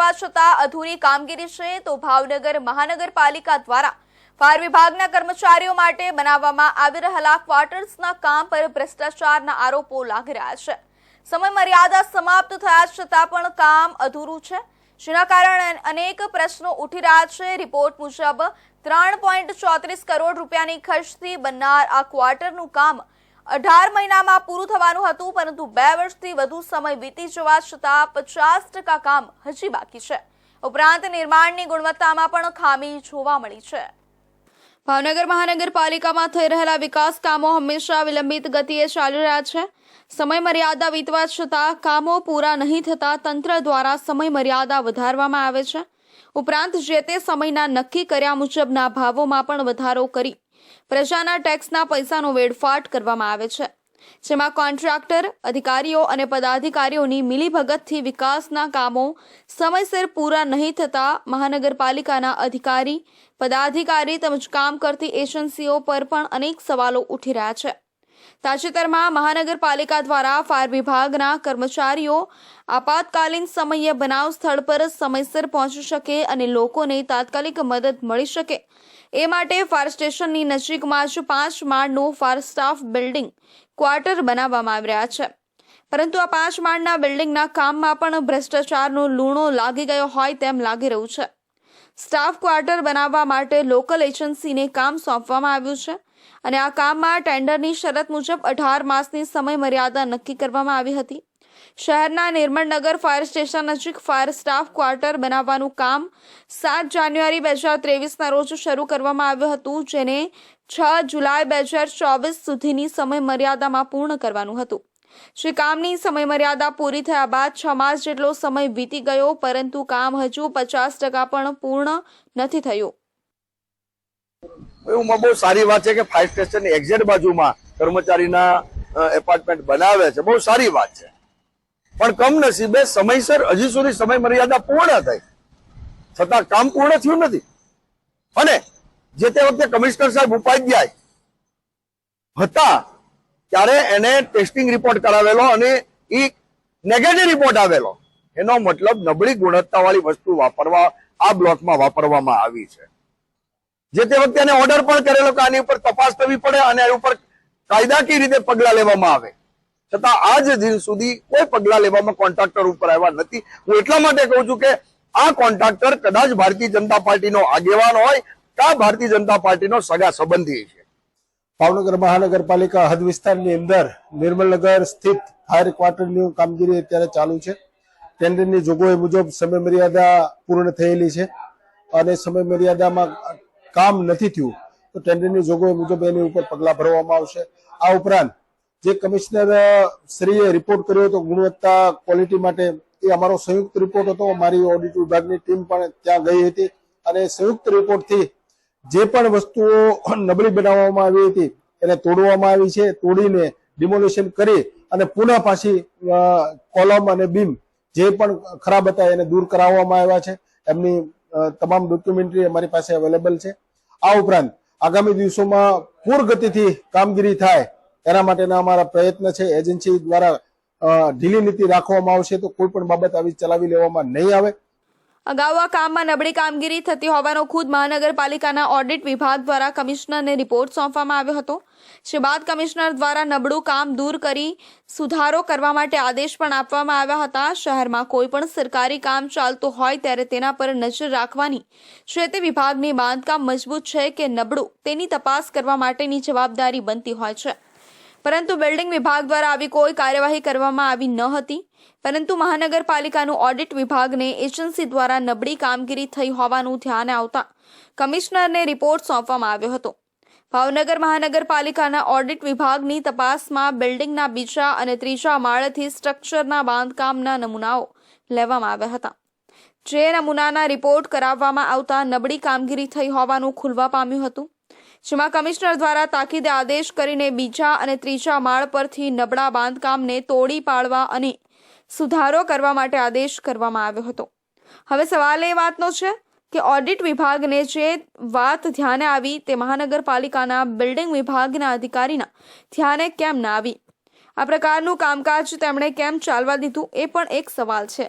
જવા છતાં અધૂરી કામગીરી છે તો ભાવનગર મહાનગરપાલિકા દ્વારા ફાયર વિભાગના કર્મચારીઓ માટે બનાવવામાં આવી રહેલા ક્વાર્ટર્સના કામ પર ભ્રષ્ટાચારના આરોપો લાગી રહ્યા છે। સમય મર્યાદા સમાપ્ત થયા છતાં પણ કામ અધૂરું છે, જેના કારણે અનેક પ્રશ્નો ઉઠી રહ્યા છે। રિપોર્ટ મુજબ 3.34 કરોડ રૂપિયાની ખર્ચથી બનનાર આ ક્વાર્ટરનું કામ 18 મહિનામાં પૂરું થવાનું હતું, પરંતુ 2 વર્ષથી વધુ સમય વીતી જવા છતાં 50% કામ હજી બાકી છે। ઉપરાંત નિર્માણની ગુણવત્તામાં પણ ખામી જોવા મળી છે। ભાવનગર મહાનગરપાલિકામાં થઈ રહેલા વિકાસ કામો હંમેશા વિલંબિત ગતિએ ચાલી રહ્યા છે। સમય મર્યાદા વીતવા છતાં કામો પૂરા નહીં થતા તંત્ર દ્વારા સમય મર્યાદા વધારવામાં આવે છે। ઉપરાંત જે તે સમયના નક્કી કર્યા મુજબના ભાવોમાં પણ વધારો કરી પ્રજાના ટેક્સના પૈસાનો વેડફાટ કરવામાં આવે છે, જેમાં કોન્ટ્રાક્ટર, અધિકારીઓ અને પદાધિકારીઓની મિલીભગતથી વિકાસના કામો સમયસર પૂરા નહીં થતા મહાનગરપાલિકાના અધિકારી, પદાધિકારી તેમજ કામ કરતી એજન્સીઓ પર પણ અનેક સવાલો ઉઠી રહ્યા છે। તાજેતરમાં મહાનગરપાલિકા દ્વારા ફાયર વિભાગના કર્મચારીઓ આપાતકાલીન સમયે બનાવ સ્થળ પર સમયસર પહોંચી શકે અને લોકોને તાત્કાલિક મદદ મળી શકે એ માટે ફાયર સ્ટેશનની નજીકમાં જ 5 માળનું ફાયર સ્ટાફ બિલ્ડિંગ ક્વાર્ટર બનાવવામાં આવી રહ્યા છે, પરંતુ આ 5 માળના બિલ્ડિંગના કામમાં પણ ભ્રષ્ટાચારનો લૂણો લાગી ગયો હોય તેમ લાગી રહ્યું છે। સ્ટાફ ક્વાર્ટર બનાવવા માટે લોકલ એજન્સીને કામ સોંપવામાં આવ્યું છે અને આ કામમાં ટેન્ડરની શરત મુજબ 18 માસની સમય મર્યાદા નક્કી કરવામાં આવી હતી। શહેરના નિર્મળનગર ફાયર સ્ટેશન નજીક ફાયર સ્ટાફ ક્વાર્ટર બનાવવાનું કામ 7 જાન્યુઆરી 2023ના રોજ શરૂ કરવામાં આવ્યું હતું, જેને 6 જુલાઈ 2024 સુધીની સમય મર્યાદામાં પૂર્ણ કરવાનું હતું। જે કામની સમય મર્યાદા પૂરી થયા બાદ 6 માસ જેટલો સમય વીતી ગયો, પરંતુ કામ હજુ 50% પણ પૂર્ણ નથી થયું। બહુ સારી વાત છે કે ફાયર સ્ટેશનની એક્ઝેક્ટ બાજુમાં કર્મચારીના એપાર્ટમેન્ટ બનાવે છે, બહુ સારી વાત છે, પણ કમનસીબે સમયસર હજી સુધી સમય મર્યાદા પૂર્ણ થઈ છતાં કામ પૂર્ણ થયું નથી અને જે તે વખતે કમિશનર સાહેબ ઉપાધ્યાય હતા ત્યારે એને ટેસ્ટિંગ રિપોર્ટ કરાવેલો અને એ નેગેટિવ રિપોર્ટ આવેલો, એનો મતલબ નબળી ગુણવત્તાવાળી વસ્તુ વાપરવા આ બ્લોકમાં વાપરવામાં આવી છે। જે તે વખતે એને ઓર્ડર પણ કરેલો કે આની ઉપર તપાસ કરવી પડે અને એની ઉપર કાયદાકીય રીતે પગલા લેવામાં આવે, છતાં આજ દિન સુધી કોઈ પગલા લેવામાં કોન્ટ્રાક્ટર ઉપર આવ્યા નથી। હું એટલા માટે કહું છું કે આ કોન્ટ્રાક્ટર કદાચ ભારતીય જનતા પાર્ટીનો આગેવાન હોય કે ભારતીય જનતા પાર્ટીનો સગા સંબંધી છે। ભાવનગર મહાનગરપાલિકા હદ વિસ્તારની અંદર નિર્મળનગર સ્થિત ફાયર ક્વાર્ટરની કામગીરી અત્યારે ચાલુ છે। ટેન્ડરની જોગવાઈ મુજબ સમય મર્યાદા પૂર્ણ થયેલી છે અને સમય મર્યાદામાં કામ નથી થયું તો ટેન્ડરની જોગવાઈ મુજબ એની ઉપર પગલાં ભરવામાં આવશે। આ ઉપરાંત જે કમિશનર શ્રીએ રિપોર્ટ કર્યો હતો ગુણવત્તા ક્વોલિટી માટે, એ અમારો સંયુક્ત રિપોર્ટ હતો। મારી ઓડિટ વિભાગની ટીમ પણ ત્યાં ગઈ હતી અને સંયુક્ત રિપોર્ટથી જે પણ વસ્તુઓ નબળી બનાવવામાં આવી હતી એને તોડવામાં આવી છે, તોડીને ડિમોલિશન કરી અને પુનઃ પાછી કોલમ અને બીમ જે પણ ખરાબ હતા એને દૂર કરાવવામાં આવ્યા છે। એમની તમામ ડોક્યુમેન્ટરી અમારી પાસે અવેલેબલ છે। આ ઉપરાંત આગામી દિવસોમાં પૂર ગતિથી કામગીરી થાય એના માટેના અમારા પ્રયત્ન છે। એજન્સી દ્વારા ઢીલી નીતિ રાખવામાં આવશે તો કોઈ પણ બાબત આવી ચલાવી લેવામાં નહીં આવે। અગાઉ આ કામમાં નબળી કામગીરી થતી હોવાનો ખુદ મહાનગરપાલિકાના ઓડિટ વિભાગ દ્વારા કમિશનરને રિપોર્ટ સોંપવામાં આવ્યો હતો, જે બાદ કમિશનર દ્વારા નબળું કામ દૂર કરી સુધારો કરવા માટે આદેશ પણ આપવામાં આવ્યા હતા। શહેરમાં કોઈ પણ સરકારી કામ ચાલતું હોય ત્યારે તેના પર નજર રાખવાની જે તે વિભાગની બાંધકામ મજબૂત છે કે નબળું તેની તપાસ કરવા માટેની જવાબદારી બનતી હોય છે, પરંતુ બિલ્ડિંગ વિભાગ દ્વારા આવી કોઈ કાર્યવાહી કરવામાં આવી ન હતી। પરંતુ મહાનગરપાલિકાનું ઓડિટ વિભાગને એજન્સી દ્વારા નબળી કામગીરી થઈ હોવાનું ધ્યાને આવતા કમિશનરને રિપોર્ટ સોંપવામાં આવ્યો હતો। ભાવનગર મહાનગરપાલિકાના ઓડિટ વિભાગની તપાસમાં બિલ્ડિંગના બીજા અને ત્રીજા માળેથી સ્ટ્રક્ચરના બાંધકામના નમૂનાઓ લેવામાં આવ્યા હતા, જે નમૂનાના રિપોર્ટ કરાવવામાં આવતા નબળી કામગીરી થઈ હોવાનું ખુલવા પામ્યું હતું, જેમાં કમિશનર દ્વારા તાકીદે આદેશ કરીને બીજા અને ત્રીજા માળ પરથી નબળા બાંધકામને તોડી પાડવા અને સુધારો કરવા માટે આદેશ કરવામાં આવ્યો હતો। હવે સવાલ એ વાતનો છે કે ઓડિટ વિભાગને જે વાત ધ્યાને આવી તે મહાનગરપાલિકાના બિલ્ડિંગ વિભાગના અધિકારીના ધ્યાને કેમ ના આવી? આ પ્રકારનું કામકાજ તેમણે કેમ ચાલવા દીધું એ પણ એક સવાલ છે।